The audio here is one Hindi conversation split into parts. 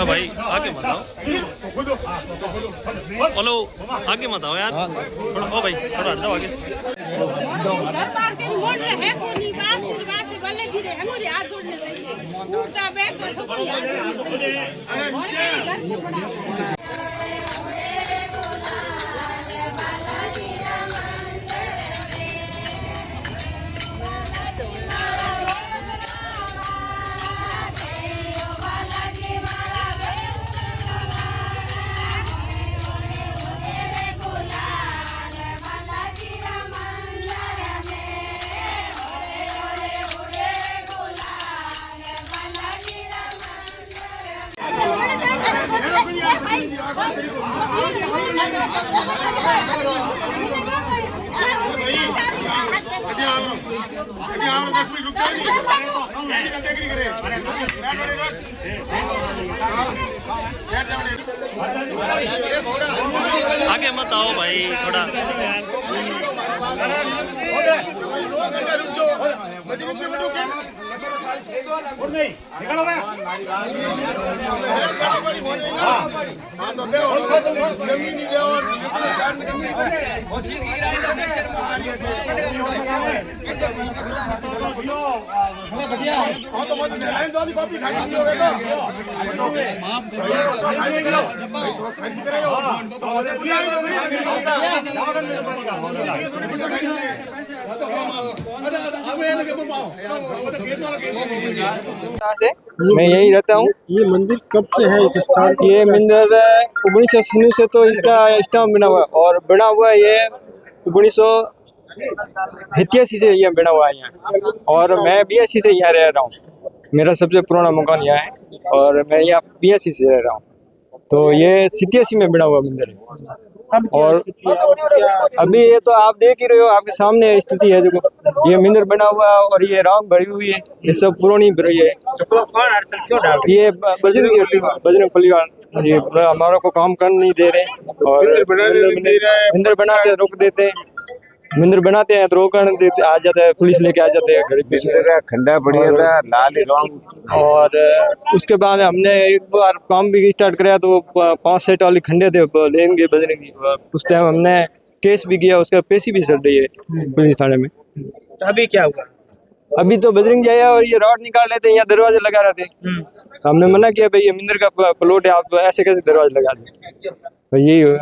भाई आगे मत आओ, हेलो आगे मत आओ यार, थोड़ा ओ भाई थोड़ा हट जाओ आगे से। आगे मत आओ भाई थोड़ा। मैं यही रहता हूँ। ये मंदिर कब से है इस स्थान? ये मंदिर 1996 से तो इसका स्टैम्प बना हुआ है और बना हुआ है ये 1987 से ये बना हुआ है यहाँ। और मैं 82 से यहाँ रह रहा हूँ, मेरा सबसे पुराना मकान यहाँ है और मैं यहाँ 82 से रह रहा हूँ। तो ये 87 में बना हुआ मंदिर है। और अभी ये तो आप देख ही रहे हो, आपके सामने स्थिति है। देखो ये मंदिर बना हुआ है और ये राम भरी हुई है, ये सब पुरानी भरी है। ये बजरंग परिवार ये हमारा को काम करने नहीं दे रहे और मंदिर बनाते रोक देते, मंदिर बनाते हैं तो रोकने देते, आ जाते हैं पुलिस लेके आ जाते हैं घर। खंडा बढ़िया था लाल रंग। और उसके बाद हमने एक बार काम भी स्टार्ट कराया तो 5 सेट वाले खंडे थे लेंगे बजरंगी। उस टाइम हमने केस भी किया, उसका पैसी भी चल रही है पुलिस थाने में। तो अभी क्या हुआ? अभी तो बजरंग जाया और ये रॉड निकाल रहे थे, यहाँ दरवाजे लगा रहे थे। हमने मना किया भाई ये मंदिर का प्लॉट है, आप ऐसे कैसे दरवाजे लगा दें। तो यही हुआ।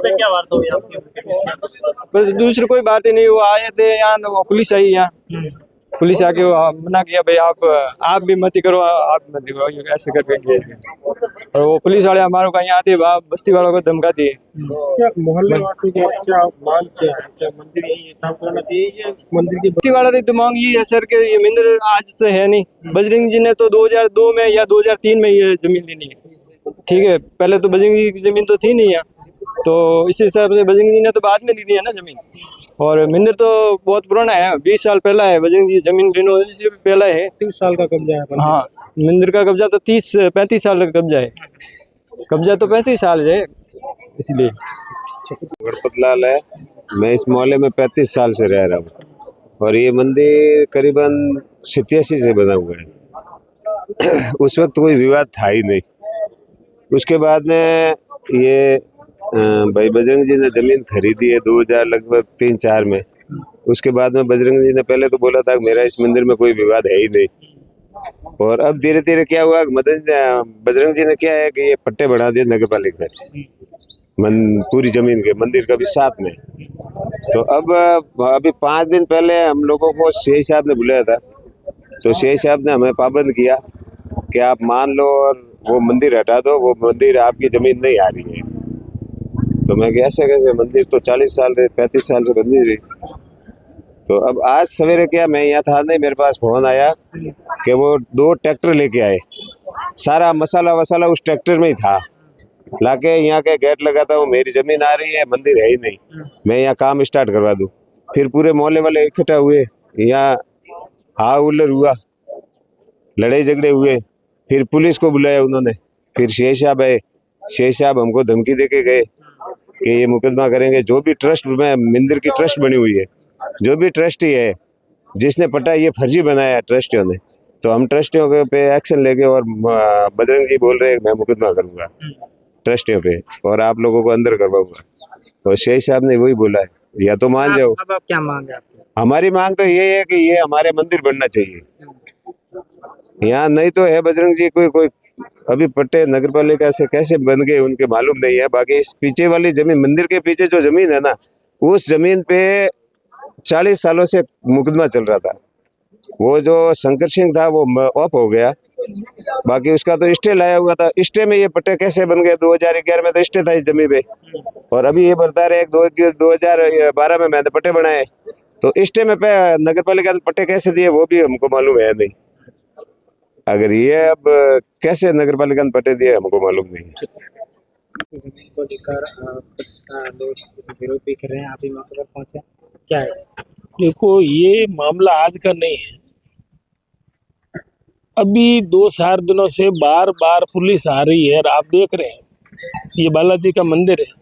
क्या वार्ता हुई आपकी? बस दूसरी कोई बात ही नहीं, वो आए थे यहाँ, पुलिस आई यहाँ, पुलिस आके वो मना किया भाई आप भी मत करो, आप मत करो, ऐसे करके। और वो पुलिस वाले हमारे को यहाँ आते बस्ती वालों को धमकाती है। क्या मोहल्ले वासी क्या मांग क्या है? क्या मंदिर यही काम करना चाहिए या मंदिर की बस्ती वालों की मांग ये है सर कि ये मंदिर आज तो है नहीं, बजरंग जी ने तो 2002 में या 2003 में ये जमीन लेनी है। ठीक है, पहले तो बजरंग जी की जमीन तो थी नहीं यहाँ, तो इसी हिसाब से बजरंग जी ने तो बाद में ली है ना जमीन। और मंदिर तो बहुत पुराना है, 20 साल पहला है, बजरंग जी जमीन रिनोवेशन से भी पहला है। 30 साल का कब्जा है। हाँ, मंदिर का कब्जा तो 30-35 साल का कब्जा है, कब्जा तो 35 साल है इसलिए। गणपत लाल है, मैं इस मोहल्ले में 35 साल से रह रहा हूँ और ये मंदिर करीबन 87 से बना हुआ है। उस वक्त कोई विवाद था ही नहीं। उसके बाद में ये भाई बजरंग जी ने जमीन खरीदी है 2000 लगभग 3-4 में। उसके बाद में बजरंग जी ने पहले तो बोला था मेरा इस मंदिर में कोई विवाद है ही नहीं। और अब धीरे धीरे क्या हुआ, बजरंग जी ने क्या है कि ये पट्टे बढ़ा दिए नगर पालिका से पूरी जमीन के, मंदिर का भी साथ में। तो अब अभी 5 दिन पहले हम लोगों को शेख साहब ने बुलाया था, तो शेख साहब ने हमें पाबंद किया कि आप मान लो और वो मंदिर हटा दो, वो मंदिर आपकी जमीन नहीं आ रही है। तो मैं कैसे कैसे, मंदिर तो 40 साल से 35 साल से बंदी रही। तो अब आज सवेरे क्या, मैं यहाँ था नहीं, मेरे पास फोन आया कि वो 2 ट्रैक्टर लेके आए, सारा मसाला वसाला उस ट्रैक्टर में ही था, लाके यहाँ के गेट लगाता हूँ, मेरी जमीन आ रही है, मंदिर है ही नहीं, मैं यहाँ काम स्टार्ट करवा दूँ। फिर पूरे मोहल्ले वाले इकट्ठा हुए, यहाँ हाँ हुल्लड़ हुआ, लड़ाई झगड़े हुए, फिर पुलिस को बुलाया उन्होंने, फिर शेख साहब आए, शेख साहब हमको धमकी देके गए कि ये मुकदमा करेंगे। जो भी ट्रस्ट में मंदिर की ट्रस्ट बनी हुई है, जो भी ट्रस्टी है जिसने पटा ये फर्जी बनाया है ट्रस्टियों ने, तो हम ट्रस्टियों के पे एक्शन लेंगे और बजरंग जी बोल रहे हैं मैं मुकदमा करूंगा ट्रस्टियों पे और आप लोगों को अंदर करवाऊंगा। तो शेख साहब ने वही बोला है, या तो मान जाओ। अब आप क्या मांग है आपकी? हमारी मांग तो ये है कि ये हमारे मंदिर बनना चाहिए यहाँ, नहीं तो है बजरंग जी कोई अभी पट्टे नगर पालिका से कैसे बन गए उनके मालूम नहीं है। बाकी इस पीछे वाली जमीन, मंदिर के पीछे जो जमीन है ना, उस जमीन पे 40 सालों से मुकदमा चल रहा था। वो जो शंकर सिंह था वो ऑफ हो गया, बाकी उसका तो स्टे लाया हुआ था। स्टे में ये पट्टे कैसे बन गए? 2011 में तो स्टे था इस जमीन पे, और अभी ये बता रहे हैं 2012 में मैंने पट्टे बनाए। तो स्टे में नगर पालिका ने पट्टे कैसे दिए वो भी हमको मालूम है नहीं। अगर ये अब कैसे नगर पालिका ने पट्टे दिए हमको मालूम नहीं। जमीन को लेकर लोग विरोध भी कर रहे हैं, आप भी मौके पर पहुंचे, क्या है? देखो, ये मामला आज का नहीं है। अभी 2-4 दिनों से बार बार पुलिस आ रही है और आप देख रहे हैं ये बालाजी का मंदिर है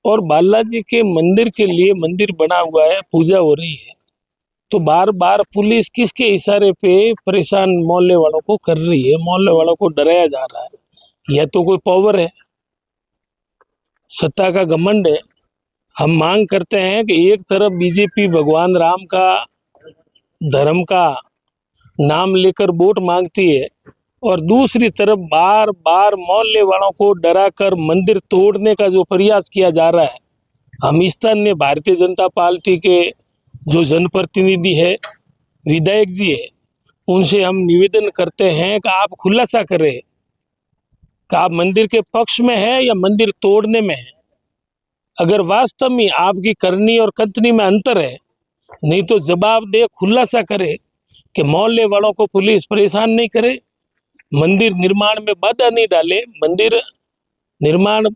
और बालाजी के मंदिर के लिए मंदिर बना हुआ है, पूजा हो रही है, तो बार बार पुलिस किसके इशारे पे परेशान मोहल्ले वालों को कर रही है? मोहल्ले वालों को डराया जा रहा है। यह तो कोई पावर है, सत्ता का घमंड है। हम मांग करते हैं कि एक तरफ बीजेपी भगवान राम का, धर्म का नाम लेकर वोट मांगती है और दूसरी तरफ बार बार मोहल्ले वालों को डराकर मंदिर तोड़ने का जो प्रयास किया जा रहा है। हम स्थानीय भारतीय जनता पार्टी के जो जनप्रतिनिधि है, विधायक जी है, उनसे हम निवेदन करते हैं कि आप खुलासा करें कि आप मंदिर के पक्ष में है या मंदिर तोड़ने में है। अगर वास्तव में आपकी करनी और कथनी में अंतर है, नहीं तो जवाब दे, खुलासा करे कि मोहल्ले वालों को पुलिस परेशान नहीं करे, मंदिर निर्माण में बाधा नहीं डाले। मंदिर निर्माण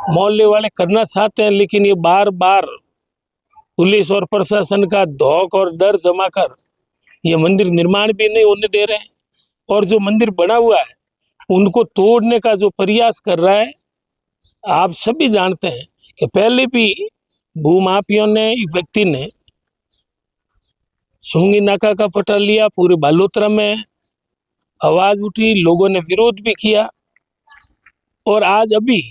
मोहल्ले वाले करना चाहते हैं, लेकिन ये बार बार पुलिस और प्रशासन का धौक और डर जमा कर ये मंदिर निर्माण भी नहीं होने दे रहे हैं और जो मंदिर बना हुआ है उनको तोड़ने का जो प्रयास कर रहा है। आप सभी जानते हैं कि पहले भी भूमाफियों ने, एक व्यक्ति ने सुंगी नाका का पट्टा लिया, पूरे बालोतरा में आवाज उठी, लोगों ने विरोध भी किया और आज अभी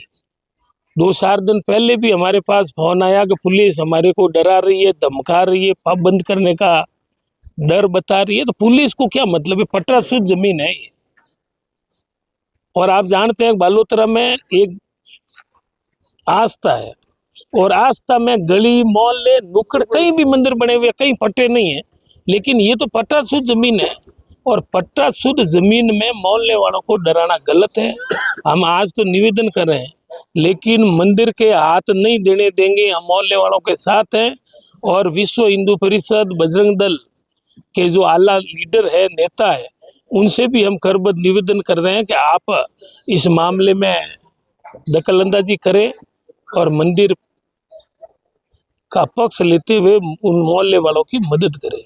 2-4 दिन पहले भी हमारे पास फोन आया कि पुलिस हमारे को डरा रही है, धमका रही है, पब बंद करने का डर बता रही है। तो पुलिस को क्या मतलब है? पट्टा शुद्ध जमीन है ये। और आप जानते हैं बालोतरा में एक आस्था है और आस्था में गली, मोहल्ले, नुक्कड़ कहीं भी मंदिर बने हुए, कहीं पट्टे नहीं है, लेकिन ये तो पट्टा शुद्ध जमीन है और पट्टा शुद्ध जमीन में मोहल्ले वालों को डराना गलत है। हम आज तो निवेदन कर रहे हैं, लेकिन मंदिर के हाथ नहीं देने देंगे। हम मोहल्ले वालों के साथ हैं और विश्व हिंदू परिषद, बजरंग दल के जो आला लीडर है, नेता है, उनसे भी हम करबद्ध निवेदन कर रहे हैं कि आप इस मामले में दखलंदाजी करें और मंदिर का पक्ष लेते हुए उन मोहल्ले वालों की मदद करें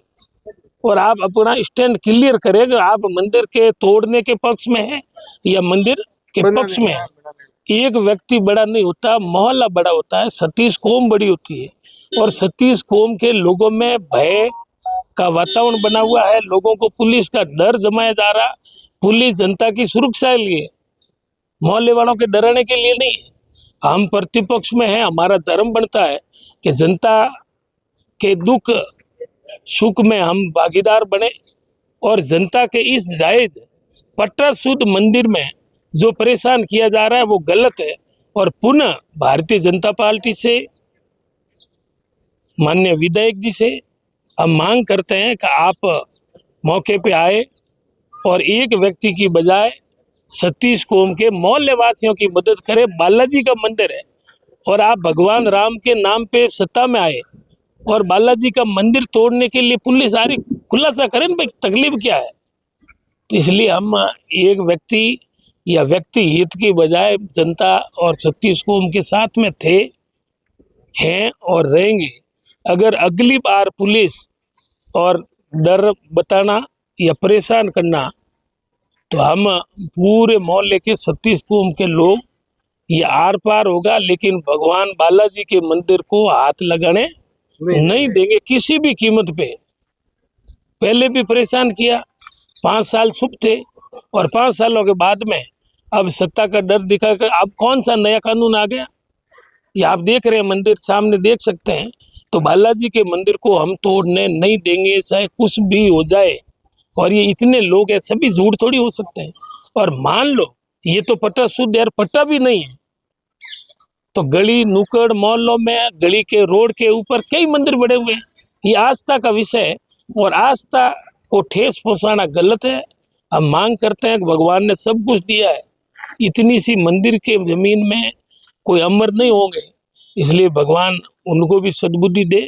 और आप अपना स्टैंड क्लियर करें कि आप मंदिर के तोड़ने के पक्ष में हैं या मंदिर के पक्ष में हैं। एक व्यक्ति बड़ा नहीं होता, मोहल्ला बड़ा होता है, 36 कौम बड़ी होती है और 36 कौम के लोगों में भय का वातावरण बना हुआ है। लोगों को पुलिस का डर जमाया जा रहा। पुलिस जनता की सुरक्षा के लिए, मोहल्ले वालों के डराने के लिए नहीं है। हम प्रतिपक्ष में हैं, हमारा धर्म बनता है कि जनता के दुख सुख में हम भागीदार बने और जनता के इस जायज पट्टा शुद्ध मंदिर में जो परेशान किया जा रहा है वो गलत है। और पुनः भारतीय जनता पार्टी से, माननीय विधायक जी से हम मांग करते हैं कि आप मौके पे आए और एक व्यक्ति की बजाय 36 कौम के मोहल्ले वासियों की मदद करें। बालाजी का मंदिर है और आप भगवान राम के नाम पे सत्ता में आए और बालाजी का मंदिर तोड़ने के लिए पुलिस आ रही। खुलासा करें भाई, तकलीफ क्या है? तो इसलिए हम एक व्यक्ति या व्यक्ति हित की बजाय जनता और 36 कौम के साथ में थे, हैं और रहेंगे। अगर अगली बार पुलिस और डर बताना या परेशान करना, तो हम पूरे मोहल्ले के 36 कौम के लोग ये आर पार होगा, लेकिन भगवान बालाजी के मंदिर को हाथ लगाने नहीं देंगे किसी भी कीमत पे। पहले भी परेशान किया, 5 साल चुप थे, और 5 सालों के बाद में अब सत्ता का डर दिखाकर अब कौन सा नया कानून आ गया। ये आप देख रहे हैं, मंदिर सामने देख सकते हैं। तो बालाजी के मंदिर को हम तोड़ने नहीं देंगे, चाहे कुछ भी हो जाए। और ये इतने लोग हैं, सभी झूठ थोड़ी हो सकते हैं। और मान लो ये तो पट्टा शुद्ध यार, पट्टा भी नहीं है, तो गली नुक्कड़ मोहल्लों में, गली के रोड के ऊपर कई मंदिर बड़े हुए हैं। ये आस्था का विषय है, और आस्था को ठेस पहुंचाना गलत है। हम मांग करते हैं कि भगवान ने सब कुछ दिया है, इतनी सी मंदिर के जमीन में कोई अमर नहीं होंगे, इसलिए भगवान उनको भी सद्बुद्धि दे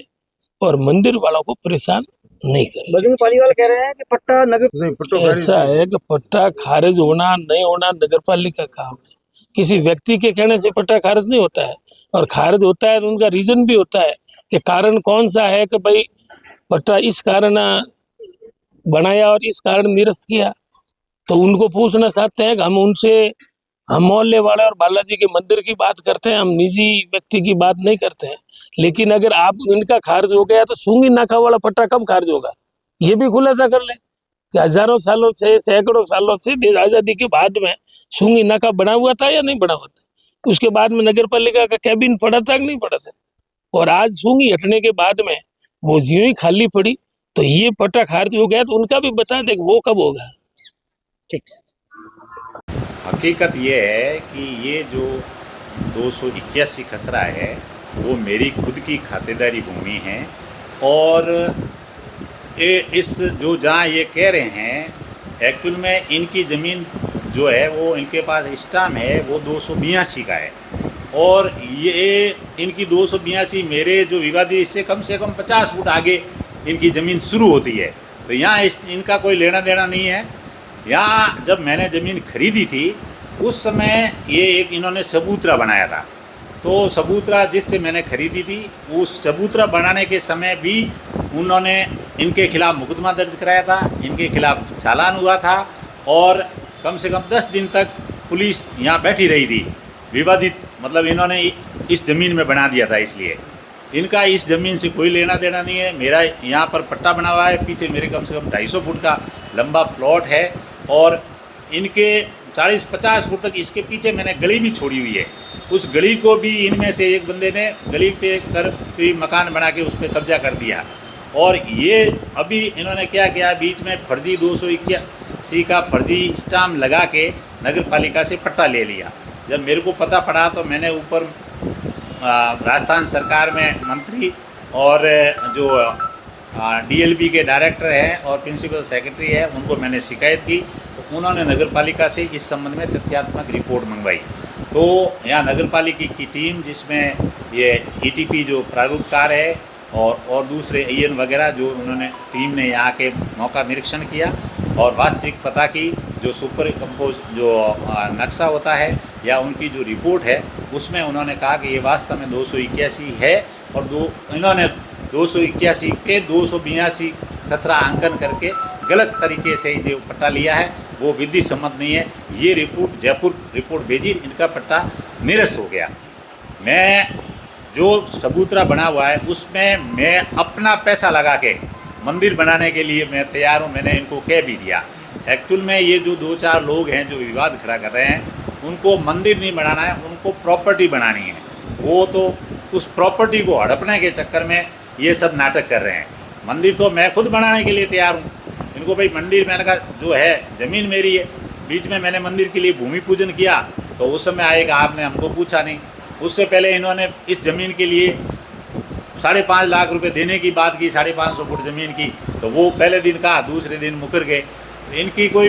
और मंदिर वालों को परेशान नहीं करे। बजरंग पालीवाल कह रहे हैं कि पट्टा नगर ऐसा है कि पट्टा खारिज होना नहीं होना नगर पालिका का काम है। किसी व्यक्ति के कहने से पट्टा खारिज नहीं होता है, और खारिज होता है तो उनका रीजन भी होता है कि कारण कौन सा है कि भाई पट्टा इस कारण बनाया और इस कारण निरस्त किया। तो उनको पूछना चाहते हैं कि हम मोहल्ले वाले और बालाजी के मंदिर की बात करते हैं, हम निजी व्यक्ति की बात नहीं करते हैं। लेकिन अगर आप इनका खारिज हो गया तो सूंगी नाका वाला पट्टा कब खारिज होगा, ये भी खुलासा कर ले कि हजारों सालों से, सैकड़ों सालों से देश आज़ादी के बाद में सूंगी नाका बना हुआ था या नहीं बना हुआ था। उसके बाद में नगर पालिका का कैबिन पड़ा था कि नहीं पड़ा था। और आज सूंगी हटने के बाद में वो ज्यों ही खाली पड़ी, तो ये पट्टा खारिज हो गया, तो उनका भी बता दे वो कब होगा। ठीक। हकीकत ये है कि ये जो 281 खसरा है वो मेरी खुद की खातेदारी भूमि है, और इस जो जहाँ ये कह रहे हैं एक्चुअल में इनकी ज़मीन जो है वो इनके पास स्टाम है वो 282 का है, और ये इनकी 282 मेरे जो विवादित इससे कम से कम 50 फुट आगे इनकी ज़मीन शुरू होती है। तो यहाँ इनका कोई लेना देना नहीं है। यहाँ जब मैंने ज़मीन खरीदी थी उस समय ये एक इन्होंने चबूतरा बनाया था, तो चबूतरा जिससे मैंने खरीदी थी उस चबूतरा बनाने के समय भी उन्होंने इनके खिलाफ़ मुकदमा दर्ज कराया था, इनके खिलाफ़ चालान हुआ था, और कम से कम 10 दिन तक पुलिस यहाँ बैठी रही थी। विवादित मतलब इन्होंने इस ज़मीन में बना दिया था, इसलिए इनका इस ज़मीन से कोई लेना देना नहीं है। मेरा यहाँ पर पट्टा बना हुआ है, पीछे मेरे कम से कम 250 फुट का लंबा प्लॉट है, और इनके 40-50 फुट तक इसके पीछे मैंने गली भी छोड़ी हुई है। उस गली को भी इनमें से एक बंदे ने गली पे कर भी मकान बना के उस पर कब्जा कर दिया। और ये अभी इन्होंने क्या किया, बीच में फर्जी 281 का फर्जी स्टाम्प लगा के नगर पालिका से पट्टा ले लिया। जब मेरे को पता पड़ा तो मैंने ऊपर राजस्थान सरकार में मंत्री और जो DLB के डायरेक्टर हैं और प्रिंसिपल सेक्रेटरी है उनको मैंने शिकायत की, तो उन्होंने नगर पालिका से इस संबंध में तथ्यात्मक रिपोर्ट मंगवाई। तो यहाँ नगर पालिका की टीम जिसमें ये ETP जो प्रारूपकार है और दूसरे AN वगैरह जो उन्होंने टीम ने यहाँ के मौका निरीक्षण किया और वास्तविक पता की जो सुपर कंपोज जो नक्शा होता है या उनकी जो रिपोर्ट है उसमें उन्होंने कहा कि ये वास्तव में 281 है, और इन्होंने 281 पे 282 खसरा अंकन करके गलत तरीके से जो पट्टा लिया है वो विधि सम्मत नहीं है। ये रिपोर्ट जयपुर रिपोर्ट भेजी, इनका पट्टा निरस्त हो गया। मैं जो सबूतरा बना हुआ है उसमें मैं अपना पैसा लगा के मंदिर बनाने के लिए मैं तैयार हूँ, मैंने इनको कह भी दिया। एक्चुअल में ये जो 2-4 लोग हैं जो विवाद खड़ा कर रहे हैं उनको मंदिर नहीं बनाना है, उनको प्रॉपर्टी बनानी है। वो तो उस प्रॉपर्टी को हड़पने के चक्कर में ये सब नाटक कर रहे हैं। मंदिर तो मैं खुद बनाने के लिए तैयार हूँ। इनको भाई मंदिर मैंने कहा जो है ज़मीन मेरी है, बीच में मैंने मंदिर के लिए भूमि पूजन किया तो उस समय आएगा, आपने हमको पूछा नहीं। उससे पहले इन्होंने इस ज़मीन के लिए 5.5 लाख रुपए देने की बात की, 550 फुट ज़मीन की, तो वो पहले दिन कहा, दूसरे दिन मुकर गए। इनकी कोई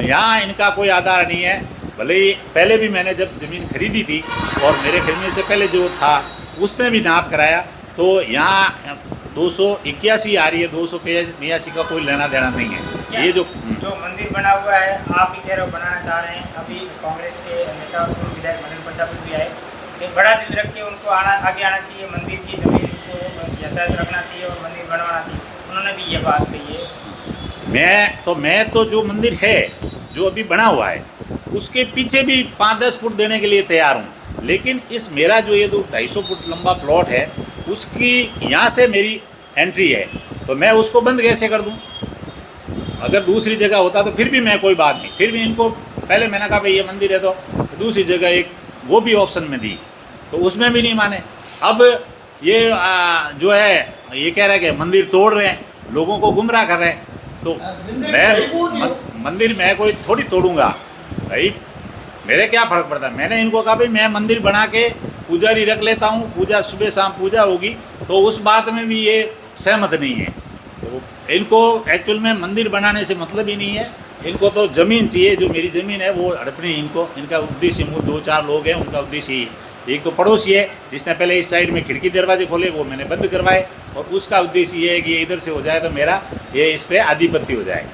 यहाँ इनका कोई आधार नहीं है। भले ही पहले भी मैंने जब ज़मीन खरीदी थी और मेरे खरीदने से पहले जो था उसने भी नाप कराया, तो यहाँ 281 आ रही है, 282 का कोई लेना देना नहीं है। ये जो मंदिर बना हुआ है आप ही कह रहे हो बनाना चाह रहे हैं, अभी कांग्रेस के नेता और पूर्व विधायक मनोज प्रजापति भी आए, एक बड़ा दिल रख के उनको आगे आना चाहिए, मंदिर की जमीन को यथावत रखना चाहिए और मंदिर बनवाना चाहिए, उन्होंने भी ये बात कही है। मैं तो जो मंदिर है जो अभी बना हुआ है उसके पीछे भी 5-10 फुट देने के लिए तैयार हूँ, लेकिन इस मेरा जो ये 250 फुट लंबा प्लॉट है उसकी यहाँ से मेरी एंट्री है, तो मैं उसको बंद कैसे कर दूँ? अगर दूसरी जगह होता तो फिर भी मैं कोई बात नहीं, फिर भी इनको पहले मैंने कहा भाई ये मंदिर है तो दूसरी जगह एक वो भी ऑप्शन में दी, तो उसमें भी नहीं माने। अब ये जो है ये कह रहा है कि मंदिर तोड़ रहे हैं, लोगों को गुमराह कर रहे हैं, तो मैं मंदिर मैं कोई थोड़ी तोड़ूंगा भाई, मेरे क्या फ़र्क पड़ता है। मैंने इनको कहा भाई मैं मंदिर बना के पुजारी रख लेता हूँ, पूजा सुबह शाम पूजा होगी, तो उस बात में भी ये सहमत नहीं है। तो इनको एक्चुअल में मंदिर बनाने से मतलब ही नहीं है, इनको तो ज़मीन चाहिए, जो मेरी ज़मीन है वो हड़पनी। इनको इनका उद्देश्य, 2-4 लोग हैं, उनका उद्देश्य ही है। एक तो पड़ोसी है जिसने पहले इस साइड में खिड़की दरवाजे खोले, वो मैंने बंद करवाए, और उसका उद्देश्य ये है कि ये इधर से हो जाए तो मेरा ये इस पर आधिपत्य हो जाए।